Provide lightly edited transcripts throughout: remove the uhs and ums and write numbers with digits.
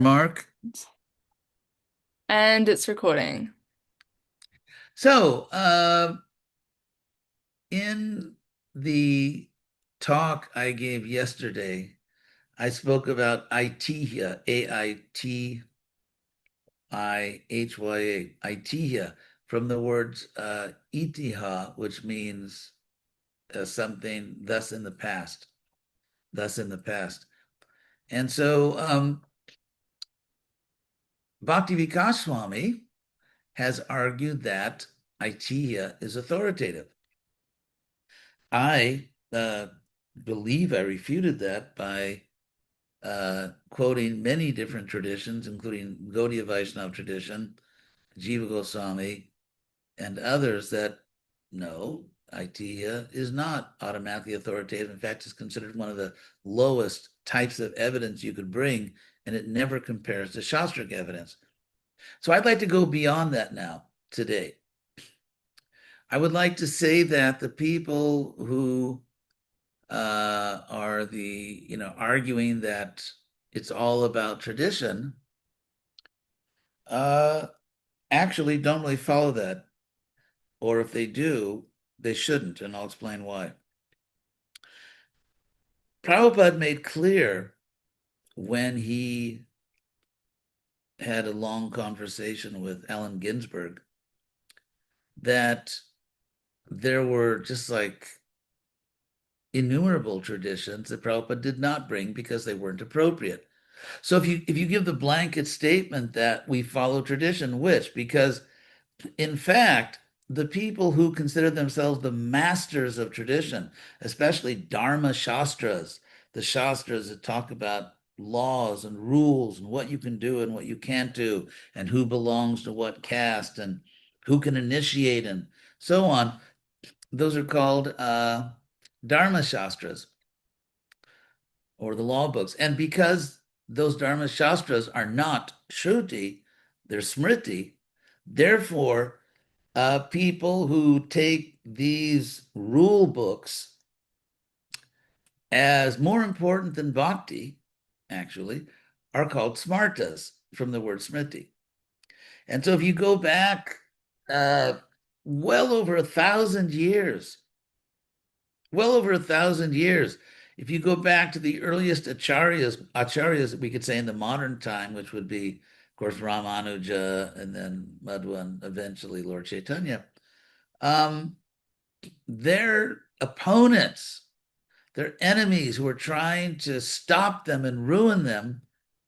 Mark. And it's recording. So, in the talk I gave yesterday, I spoke about Aitihya, Aitihya, Aitihya, from the words itiha, which means something thus in the past, thus in the past. And so, Bhakti Vikasa Swami has argued that Aitihya is authoritative. I believe I refuted that by quoting many different traditions, including Gaudiya Vaishnava tradition, Jiva Goswami, and others that no, Aitiyya is not automatically authoritative. In fact, it's considered one of the lowest types of evidence you could bring, and it never compares to Shastric evidence. So I'd like to go beyond that now today. I would like to say that the people who are arguing that it's all about tradition, uh, actually don't really follow that. Or if they do, they shouldn't, and I'll explain why. Prabhupada made clear when he had a long conversation with Allen Ginsberg that there were just like innumerable traditions that Prabhupada did not bring because they weren't appropriate. So if you give the blanket statement that we follow tradition, which because in fact the people who consider themselves the masters of tradition, especially Dharma Shastras, the Shastras that talk about laws and rules and what you can do and what you can't do, and who belongs to what caste and who can initiate and so on, those are called Dharma Shastras or the law books. And because those Dharma Shastras are not Shruti, they're Smriti, therefore, people who take these rule books as more important than bhakti, actually, are called smartas from the word smriti. And so if you go back uh, well over 1,000 years, well over 1,000 years. If you go back to the earliest acharyas we could say in the modern time, which would be, of course, Ramanuja and then Madhva and eventually Lord Chaitanya, um, their opponents, their enemies who were trying to stop them and ruin them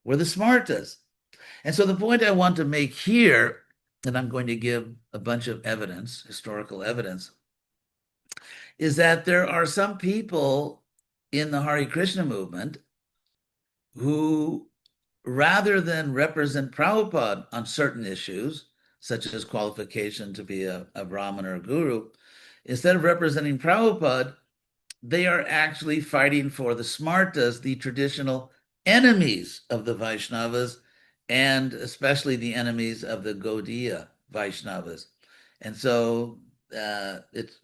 were the Smartas. And so the point I want to make here, and I'm going to give a bunch of evidence, historical evidence, is that there are some people in the Hare Krishna movement who, rather than represent Prabhupada on certain issues, such as qualification to be a Brahmin or a guru, instead of representing Prabhupada, they are actually fighting for the Smartas, the traditional enemies of the Vaishnavas, and especially the enemies of the Gaudiya Vaishnavas. And so it's,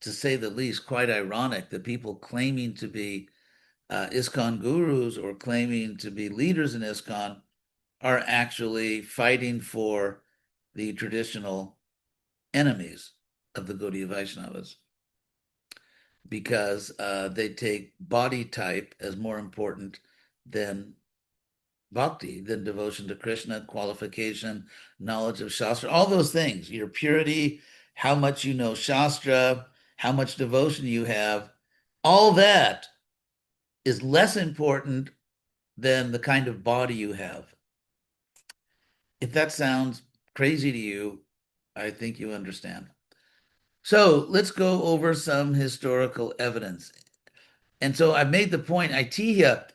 to say the least, quite ironic that people claiming to be Iskon gurus or claiming to be leaders in Iskon are actually fighting for the traditional enemies of the Gaudiya Vaishnavas because they take body type as more important than bhakti, than devotion to Krishna, qualification, knowledge of Shastra, all those things, your purity, how much you know Shastra, how much devotion you have, all that is less important than the kind of body you have. If that sounds crazy to you, I think you understand. So let's go over some historical evidence. And so I made the point, ITIA,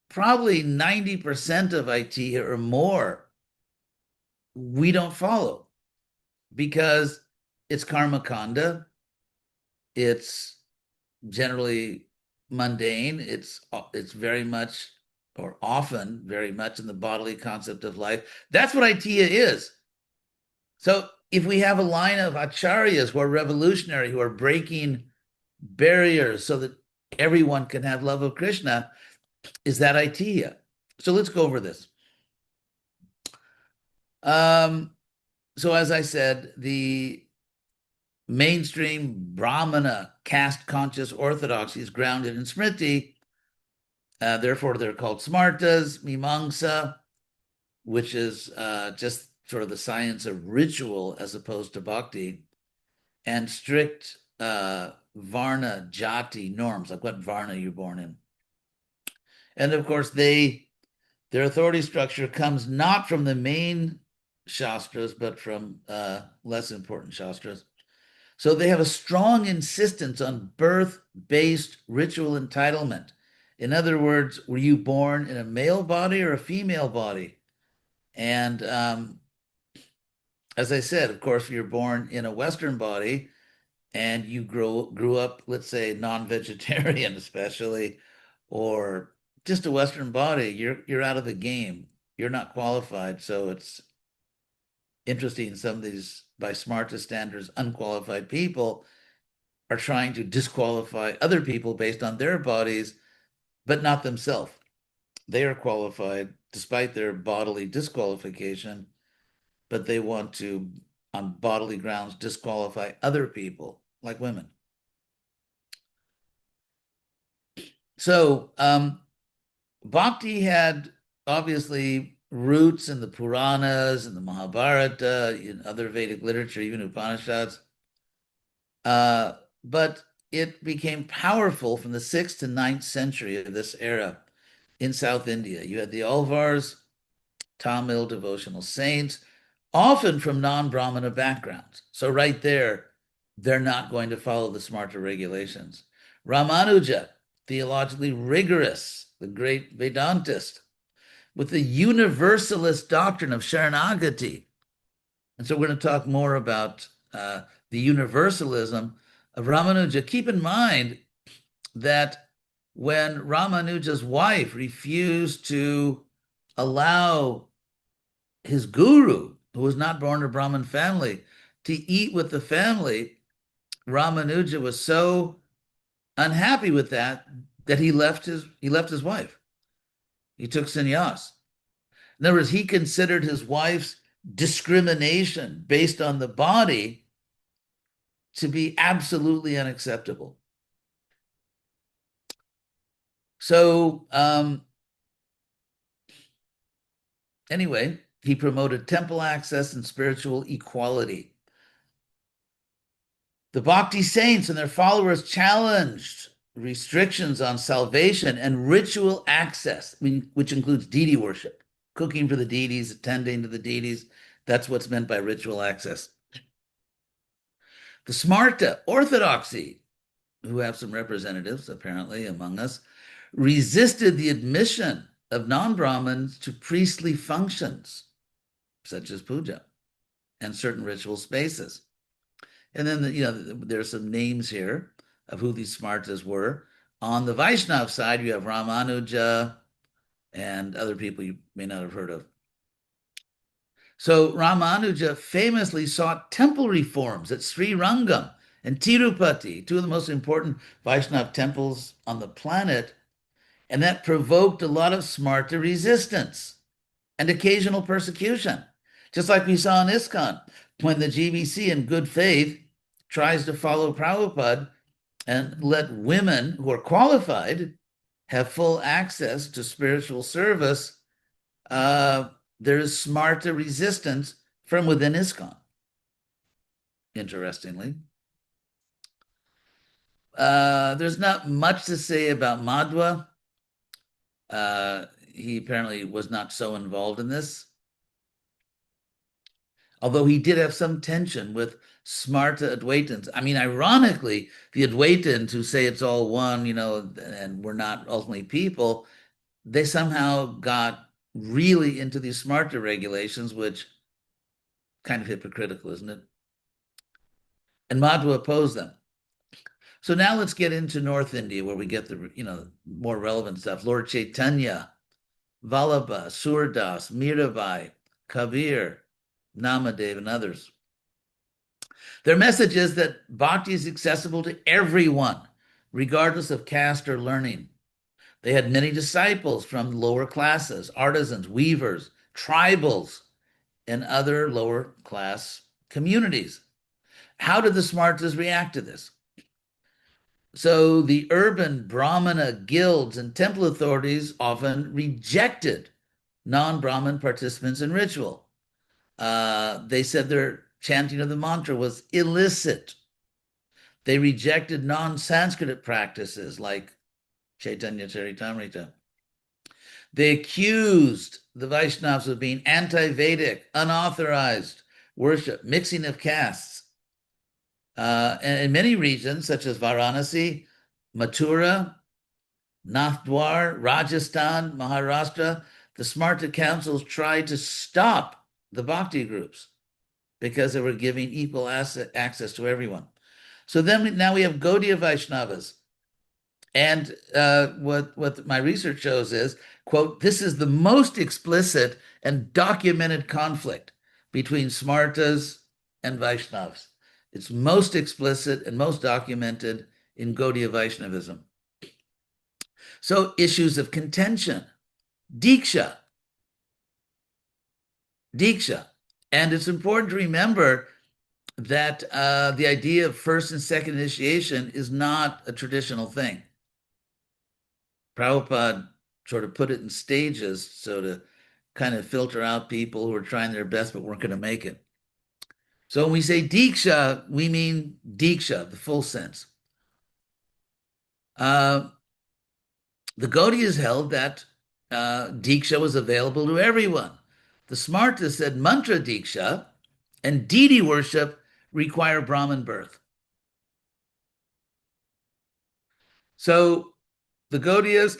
probably 90% of ITIA or more, we don't follow because it's karma kanda, it's generally mundane, it's very much or often very much in the bodily concept of life. That's what ITIA is. So if we have a line of acharyas who are revolutionary, who are breaking barriers so that everyone can have love of Krishna, is that ITIA. So let's go over this. Um, so as I said, the mainstream Brahmana caste conscious orthodoxy is grounded in Smriti. Therefore, they're called Smartas, Mimamsa, which is just sort of the science of ritual as opposed to bhakti, and strict Varna Jati norms, like what Varna you're born in. And of course, their authority structure comes not from the main Shastras, but from less important Shastras. So they have a strong insistence on birth-based ritual entitlement. In other words, were you born in a male body or a female body? And as I said, of course, if you're born in a Western body and you grew up, let's say, non-vegetarian, especially, or just a Western body, you're out of the game. You're not qualified. So it's interesting. Some of these, by Smarta standards, unqualified people are trying to disqualify other people based on their bodies, but not themselves. They are qualified despite their bodily disqualification, but they want to, on bodily grounds, disqualify other people, like women. So, Bhakti had obviously roots in the Puranas and the Mahabharata, in other Vedic literature, even Upanishads. But it became powerful from the 6th to 9th century of this era in South India. You had the Alvars, Tamil devotional saints, often from non-Brahmana backgrounds. So right there, they're not going to follow the Smarta regulations. Ramanuja, theologically rigorous, the great Vedantist, with the universalist doctrine of Sharanagati. And so we're going to talk more about the universalism of Ramanuja. Keep in mind that when Ramanuja's wife refused to allow his guru, who was not born to a Brahmin family, to eat with the family, Ramanuja was so unhappy with that that he left his wife. He took sannyas. In other words, he considered his wife's discrimination based on the body to be absolutely unacceptable. So, anyway, he promoted temple access and spiritual equality. The Bhakti saints and their followers challenged restrictions on salvation and ritual access, which includes deity worship, cooking for the deities, attending to the deities. That's what's meant by ritual access. The Smarta orthodoxy, who have some representatives apparently among us, resisted the admission of non-Brahmins to priestly functions, such as puja and certain ritual spaces. And then, there's some names here of who these Smartas were. On the Vaishnav side, you have Ramanuja and other people you may not have heard of. So Ramanuja famously sought temple reforms at Sri Rangam and Tirupati, two of the most important Vaishnav temples on the planet, and that provoked a lot of Smarta resistance and occasional persecution, just like we saw in Iskon, when the GBC in good faith tries to follow Prabhupada and let women who are qualified have full access to spiritual service. There is Smarta resistance from within Iskon, interestingly. There's not much to say about Madhva. He apparently was not so involved in this, although he did have some tension with Smarta Advaitins. I mean, ironically, the Advaitins who say it's all one, and we're not ultimately people, they somehow got really into these Smarta regulations, which kind of hypocritical, isn't it? And Madhva opposed them. So now let's get into North India, where we get the more relevant stuff. Lord Chaitanya, Vallabha, Surdas, Mirabai, Kabir, Namadev, and others. Their message is that bhakti is accessible to everyone, regardless of caste or learning. They had many disciples from lower classes, artisans, weavers, tribals, and other lower class communities. How did the Smartas react to this? So the urban Brahmana guilds and temple authorities often rejected non-Brahmin participants in ritual. They said their chanting of the mantra was illicit. They rejected non-Sanskrit practices like Chaitanya Charitamrita. They accused the Vaishnavas of being anti-Vedic, unauthorized worship, mixing of castes. And in many regions, such as Varanasi, Mathura, Nathdwar, Rajasthan, Maharashtra, the Smarta councils tried to stop the bhakti groups because they were giving equal access to everyone. So then now we have Gaudiya Vaishnavas. And what my research shows is, quote, this is the most explicit and documented conflict between Smartas and Vaishnavas. It's most explicit and most documented in Gaudiya Vaishnavism. So issues of contention, Diksha. And it's important to remember that the idea of first and second initiation is not a traditional thing. Prabhupada sort of put it in stages so to kind of filter out people who are trying their best but weren't going to make it. So when we say Diksha, we mean Diksha, the full sense. The Gaudiyas held that Diksha was available to everyone. The Smarta said mantra Diksha and deity worship require Brahmin birth. So the Gaudiyas,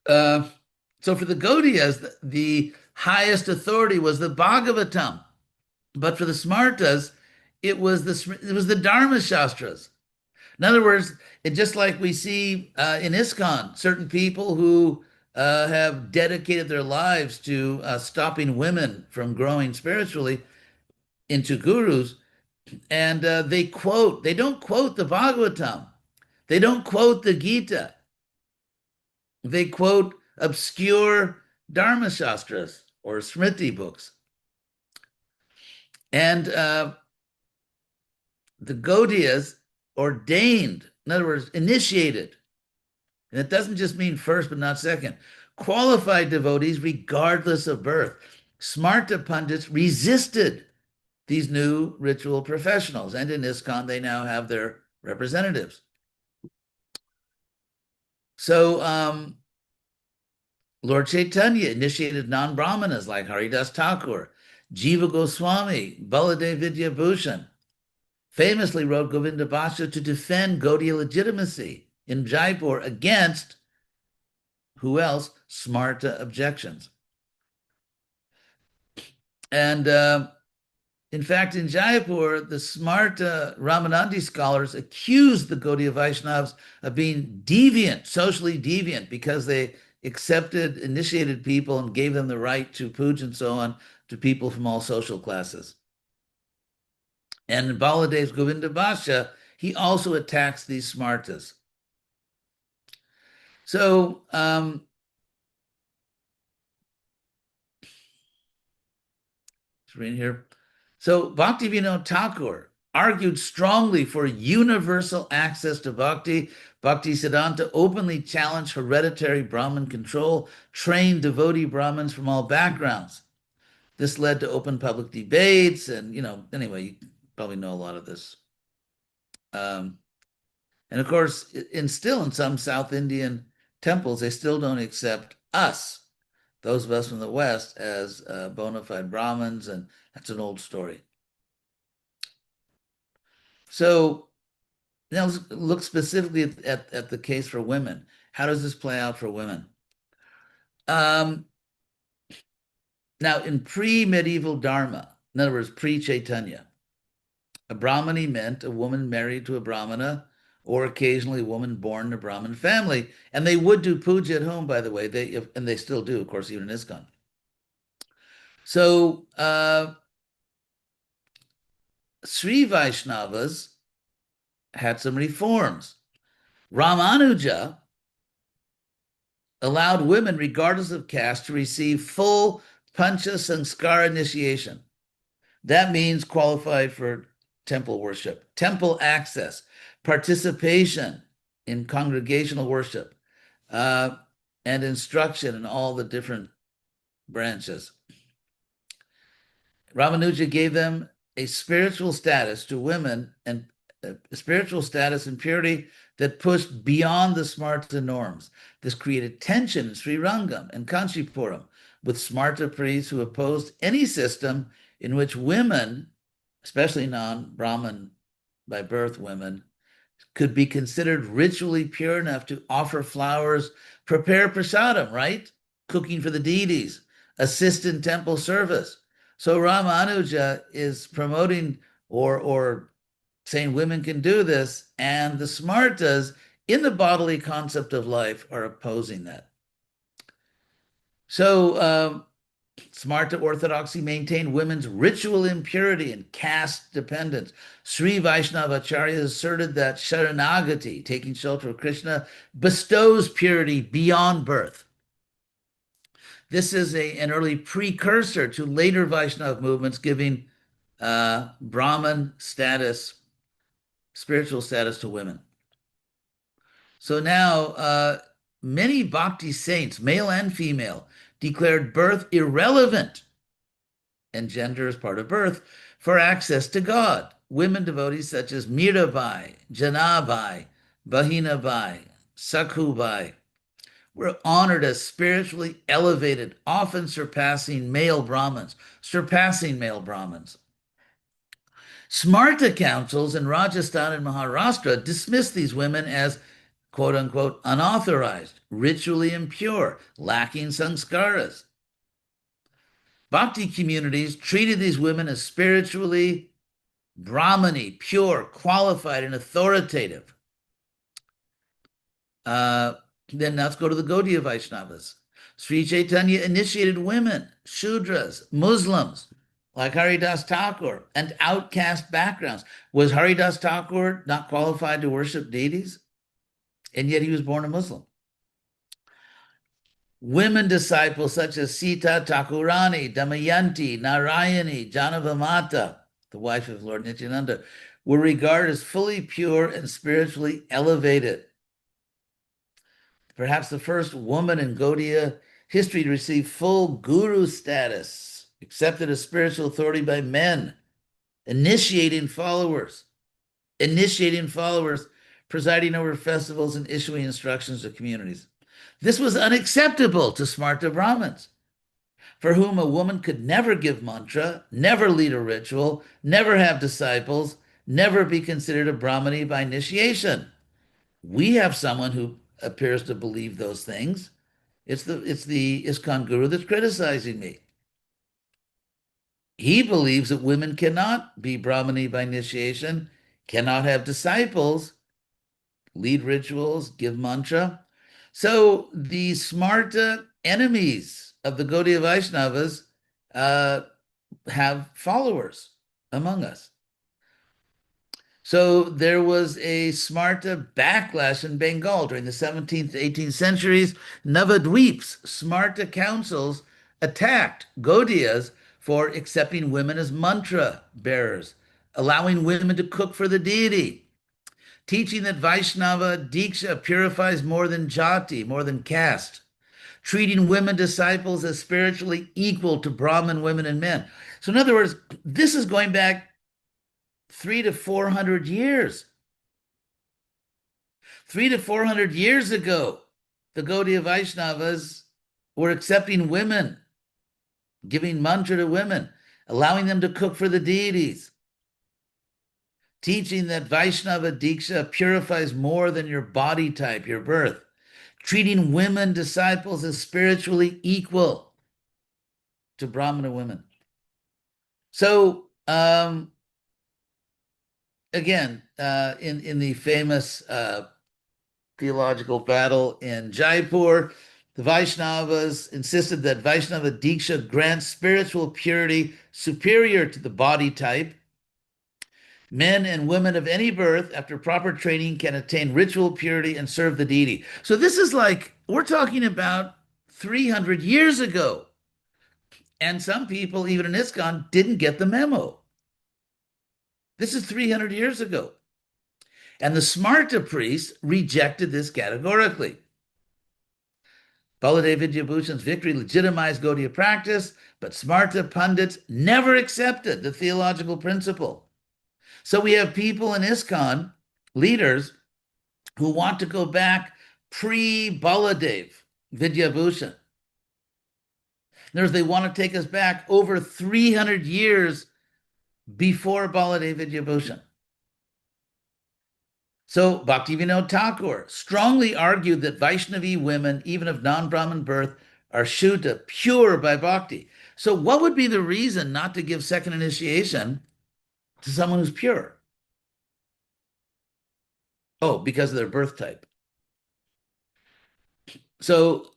so for the Gaudiyas, the highest authority was the Bhagavatam, but for the Smartas, it was the Dharma Shastras. In other words, it just like we see in Iskon, certain people who have dedicated their lives to stopping women from growing spiritually into gurus, and they don't quote the Bhagavatam, they don't quote the Gita, they quote obscure Dharma Shastras or Smriti books. And the Gaudiyas ordained, in other words, initiated, and it doesn't just mean first but not second, qualified devotees regardless of birth. Smarta Pandits resisted these new ritual professionals, and in Iskon they now have their representatives. So Lord Chaitanya initiated non-Brahmanas like Haridas Thakur, Jiva Goswami, Baladev Vidyabhushan, famously wrote Govinda Bhasha to defend Gaudiya legitimacy in Jaipur against, who else? Smarta objections. And in fact, in Jaipur, the Smarta Ramanandi scholars accused the Gaudiya Vaishnavas of being deviant, socially deviant, because they accepted initiated people and gave them the right to puja and so on to people from all social classes. And in Baladev's Govinda Bhasha, he also attacks these Smartas. So read here. So Bhaktivinoda Thakur argued strongly for universal access to bhakti. Bhaktisiddhanta openly challenged hereditary Brahmin control, trained devotee Brahmins from all backgrounds. This led to open public debates, and anyway, you probably know a lot of this. And of course, still in some South Indian temples, they still don't accept us, those of us from the West, as bona fide Brahmins, and that's an old story. So now let's look specifically at the case for women. How does this play out for women? Now, in pre-medieval Dharma, in other words, pre-Chaitanya, a Brahmani meant a woman married to a Brahmana, or occasionally a woman born in a Brahmin family. And they would do puja at home, by the way, and they still do, of course, even in Iskon. So Sri Vaishnavas had some reforms. Ramanuja allowed women, regardless of caste, to receive full Pancha Sanskara initiation. That means qualified for temple worship, temple access, participation in congregational worship, uh, and instruction in all the different branches. Ramanuja gave them a spiritual status to women and a spiritual status and purity that pushed beyond the Smarta norms. This created tension in Sri Rangam and Kanchipuram with Smarta priests who opposed any system in which women, especially non-Brahmin by birth women, could be considered ritually pure enough to offer flowers, prepare prasadam, right? Cooking for the deities, assist in temple service. So Ramanuja is promoting or saying women can do this, and the Smartas in the bodily concept of life are opposing that. So Smarta orthodoxy maintained women's ritual impurity and caste dependence. Sri Vaishnava Acharyas asserted that Sharanagati, taking shelter of Krishna, bestows purity beyond birth. This is an early precursor to later Vaishnava movements giving Brahman status, spiritual status to women. So now many bhakti saints, male and female, declared birth irrelevant and gender as part of birth for access to God. Women devotees such as Mirabai, Janabai, Bahinabai, Sakhubai were honored as spiritually elevated, often surpassing male Brahmins, Smarta councils in Rajasthan and Maharashtra dismissed these women as quote unquote unauthorized, ritually impure, lacking sanskaras. Bhakti communities treated these women as spiritually Brahmani, pure, qualified, and authoritative. Then let's go to the Gaudiya Vaishnavas. Sri Chaitanya initiated women, Shudras, Muslims, like Haridas Thakur, and outcast backgrounds. Was Haridas Thakur not qualified to worship deities? And yet he was born a Muslim. Women disciples such as Sita Thakurani, Damayanti, Narayani, Janavamata, the wife of Lord Nityananda, were regarded as fully pure and spiritually elevated. Perhaps the first woman in Gaudiya history to receive full guru status, accepted as spiritual authority by men, initiating followers, presiding over festivals and issuing instructions to communities. This was unacceptable to Smarta Brahmins, for whom a woman could never give mantra, never lead a ritual, never have disciples, never be considered a Brahmani by initiation. We have someone who appears to believe those things. It's the Iskon guru that's criticizing me. He believes that women cannot be Brahmani by initiation, cannot have disciples, lead rituals, give mantra. So the Smarta enemies of the Gaudiya Vaishnavas have followers among us. So there was a Smarta backlash in Bengal during the 17th to 18th centuries. Navadweeps, Smarta councils attacked Gaudiyas for accepting women as mantra bearers, allowing women to cook for the deity, teaching that Vaishnava Diksha purifies more than jati, more than caste, treating women disciples as spiritually equal to Brahmin women and men. So in other words, this is going back 300 to 400 years. 300 to 400 years ago, the Gaudiya Vaishnavas were accepting women, giving mantra to women, allowing them to cook for the deities, teaching that Vaishnava Diksha purifies more than your body type, your birth, treating women disciples as spiritually equal to Brahmana women. So, again, in the famous theological battle in Jaipur, the Vaishnavas insisted that Vaishnava Diksha grants spiritual purity superior to the body type. Men and women of any birth, after proper training, can attain ritual purity and serve the deity. So this is like, we're talking about 300 years ago. And some people, even in Iskon, didn't get the memo. This is 300 years ago. And the Smarta priests rejected this categorically. Baladev Vidyabhushan's victory legitimized Gaudiya practice, but Smarta pundits never accepted the theological principle. So we have people in Iskon, leaders, who want to go back pre-Baladev Vidyabhushan. In other words, they want to take us back over 300 years before Baladev Vidyabhushan. So Bhaktivinoda Thakur strongly argued that Vaishnavi women, even of non-Brahmin birth, are Shuddha, pure by bhakti. So what would be the reason not to give second initiation to someone who's pure? Oh, because of their birth type. So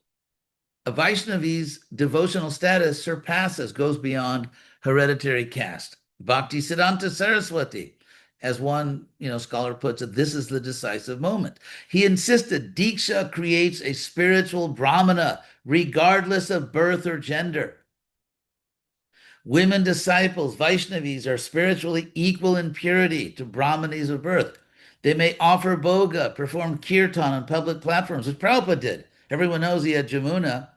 a Vaishnavi's devotional status surpasses, goes beyond hereditary caste. Bhakti Siddhanta Saraswati, as one scholar puts it, this is the decisive moment. He insisted Diksha creates a spiritual Brahmana, regardless of birth or gender. Women disciples, Vaishnavis, are spiritually equal in purity to Brahmanis of birth. They may offer boga, perform kirtan on public platforms, which Prabhupada did. Everyone knows he had Jamuna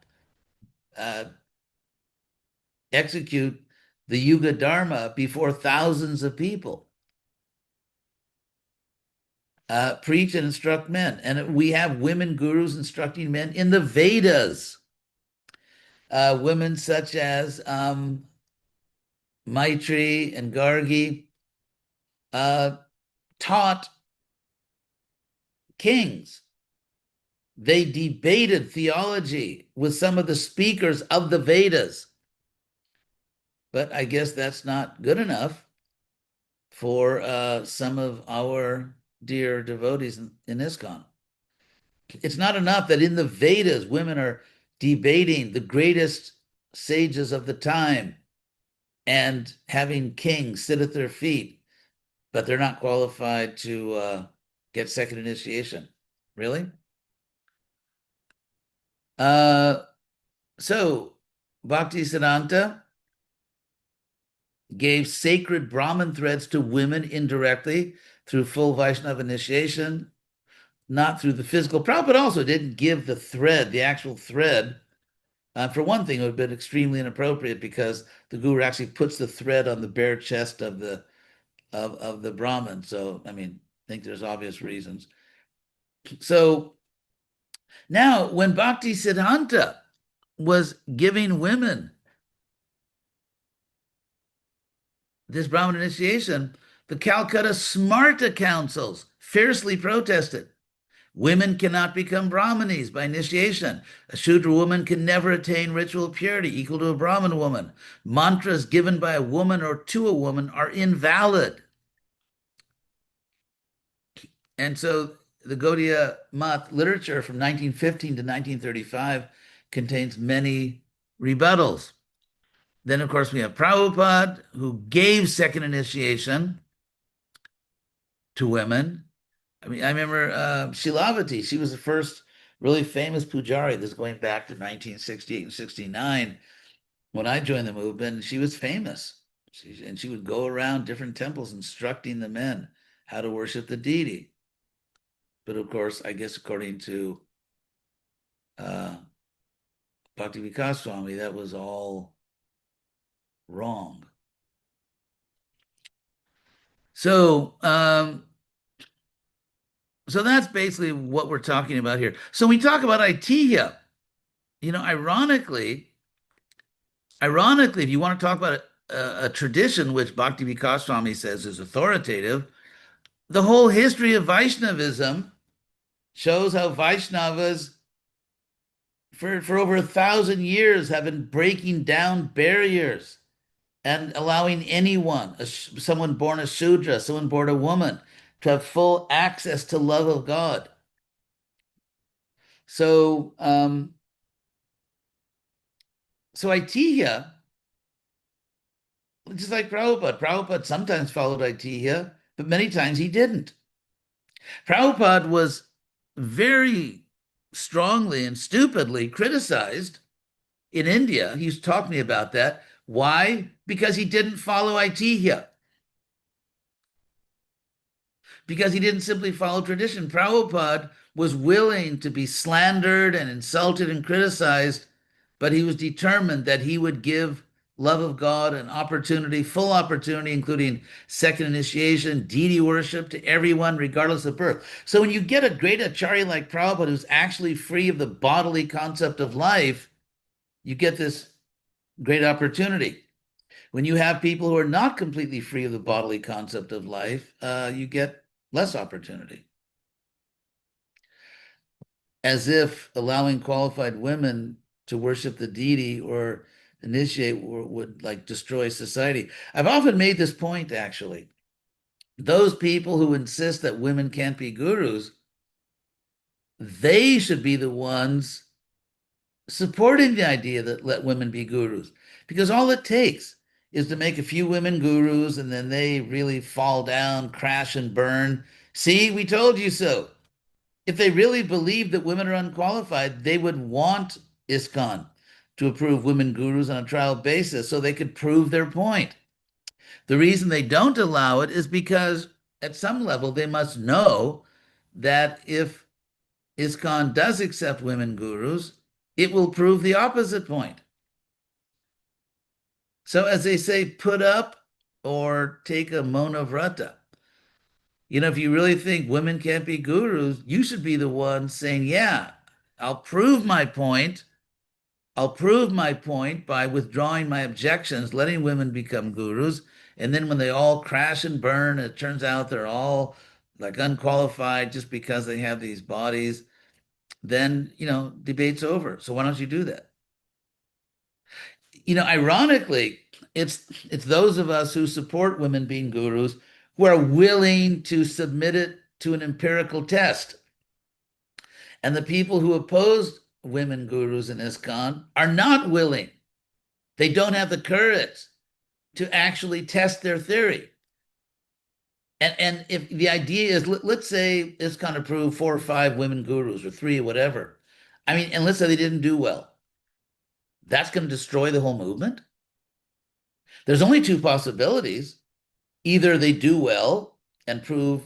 execute the Yuga Dharma before thousands of people. Preach and instruct men. And we have women gurus instructing men in the Vedas. Women such as Maitri and Gargi taught kings. They debated theology with some of the speakers of the Vedas. But I guess that's not good enough for some of our dear devotees in Iskon. It's not enough that in the Vedas, women are debating the greatest sages of the time and having kings sit at their feet, but they're not qualified to get second initiation. Really? So Bhakti Siddhanta gave sacred Brahmin threads to women indirectly through full Vaishnava initiation, not through the physical. Prabhupada also didn't give the thread, the actual thread. For one thing, it would have been extremely inappropriate because the guru actually puts the thread on the bare chest of the Brahmin. So, I mean, I think there's obvious reasons. So now, when Bhakti Siddhanta was giving women this Brahmin initiation, the Calcutta Smarta councils fiercely protested. Women cannot become Brahmanis by initiation. A Shudra woman can never attain ritual purity equal to a Brahmin woman. Mantras given by a woman or to a woman are invalid. And so the Gaudiya Math literature from 1915 to 1935 contains many rebuttals. Then, of course, we have Prabhupada, who gave second initiation to women. I mean, I remember Shilavati. She was the first really famous pujari. This is going back to 1968 and 69. When I joined the movement, she was famous. And she would go around different temples instructing the men how to worship the deity. But of course, I guess according to Bhakti Vikasa Swami, that was all wrong. So, so that's basically what we're talking about here. So we talk about Aitihya. Ironically, if you want to talk about a tradition which Bhakti Vikasa Swami says is authoritative, the whole history of Vaishnavism shows how Vaishnavas for over 1,000 years have been breaking down barriers and allowing anyone, someone born a Shudra, someone born a woman, to have full access to love of God. So, so Aitihya, just like Prabhupada sometimes followed Aitihya, but many times he didn't. Prabhupada was very strongly and stupidly criticized in India. He was talking to me about that. Why? Because he didn't follow Aitihya. Because he didn't simply follow tradition. Prabhupada was willing to be slandered and insulted and criticized, but he was determined that he would give love of God an opportunity, full opportunity, including second initiation, deity worship to everyone, regardless of birth. So when you get a great acharya like Prabhupada who's actually free of the bodily concept of life, you get this great opportunity. When you have people who are not completely free of the bodily concept of life, you get less opportunity. As if allowing qualified women to worship the deity or initiate would like destroy society. I've often made this point, actually. Those people who insist that women can't be gurus, they should be the ones supporting the idea that let women be gurus, because all it takes is to make a few women gurus and then they really fall down, crash and burn. See, we told you so. If they really believed that women are unqualified, they would want Iskon to approve women gurus on a trial basis so they could prove their point. The reason they don't allow it is because at some level they must know that if Iskon does accept women gurus, it will prove the opposite point. So, as they say, put up or take a Mona Vrata. If you really think women can't be gurus, you should be the one saying, yeah, I'll prove my point. I'll prove my point by withdrawing my objections, letting women become gurus. And then when they all crash and burn, it turns out they're all like unqualified just because they have these bodies, then, debate's over. So why don't you do that? Ironically, it's those of us who support women being gurus who are willing to submit it to an empirical test. And the people who oppose women gurus in ISKCON are not willing. They don't have the courage to actually test their theory. And if the idea is, let's say ISKCON approved 4 or 5 women gurus or 3, whatever. I mean, and let's say they didn't do well. That's going to destroy the whole movement. There's only 2 possibilities. Either they do well and prove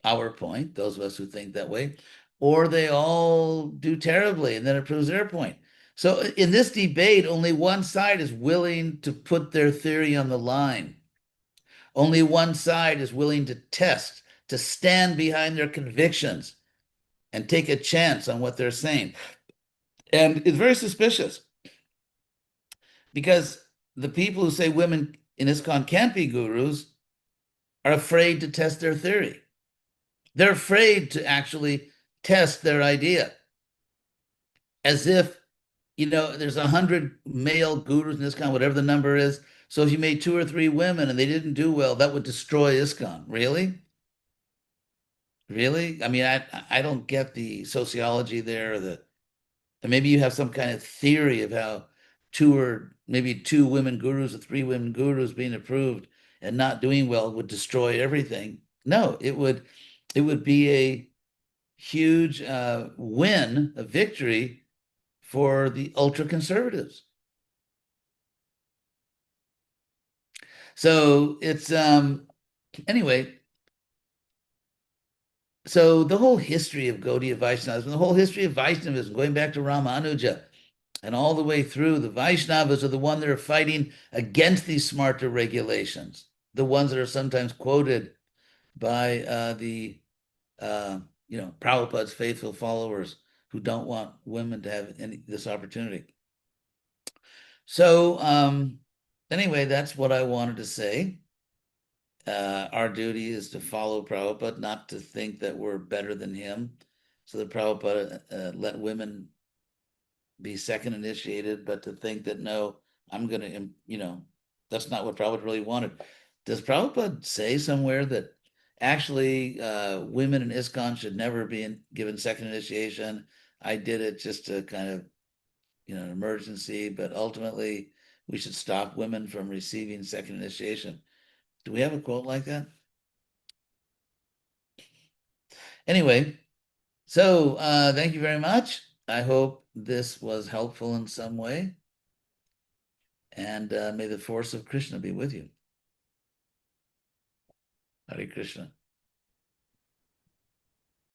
our point, those of us who think that way, or they all do terribly and then it proves their point. So in this debate, only one side is willing to put their theory on the line. Only one side is willing to test, to stand behind their convictions and take a chance on what they're saying. And it's very suspicious because the people who say women in ISKCON can't be gurus are afraid to test their theory. They're afraid to actually test their idea, as if, there's 100 male gurus in ISKCON, whatever the number is. So if you made 2 or 3 women and they didn't do well, that would destroy ISKCON. Really? Really? I mean, I don't get the sociology there. And maybe you have some kind of theory of how 2 or maybe 2 women gurus or 3 women gurus being approved and not doing well would destroy everything. No, it would be a huge win, a victory for the ultra conservatives. So it's anyway. So the whole history of Gaudiya Vaishnavism, the whole history of Vaishnavism, going back to Ramanuja and all the way through, the Vaishnavas are the one that are fighting against these Smarta regulations, the ones that are sometimes quoted by the Prabhupada's faithful followers who don't want women to have this opportunity. So anyway, that's what I wanted to say. Our duty is to follow Prabhupada, not to think that we're better than him. So that Prabhupada let women be second initiated, but to think that no, I'm going to, that's not what Prabhupada really wanted. Does Prabhupada say somewhere that actually women in ISKCON should never be given second initiation? I did it just to kind of, an emergency, but ultimately we should stop women from receiving second initiation. Do we have a quote like that? Anyway, so thank you very much. I hope this was helpful in some way. And may the force of Krishna be with you. Hare Krishna.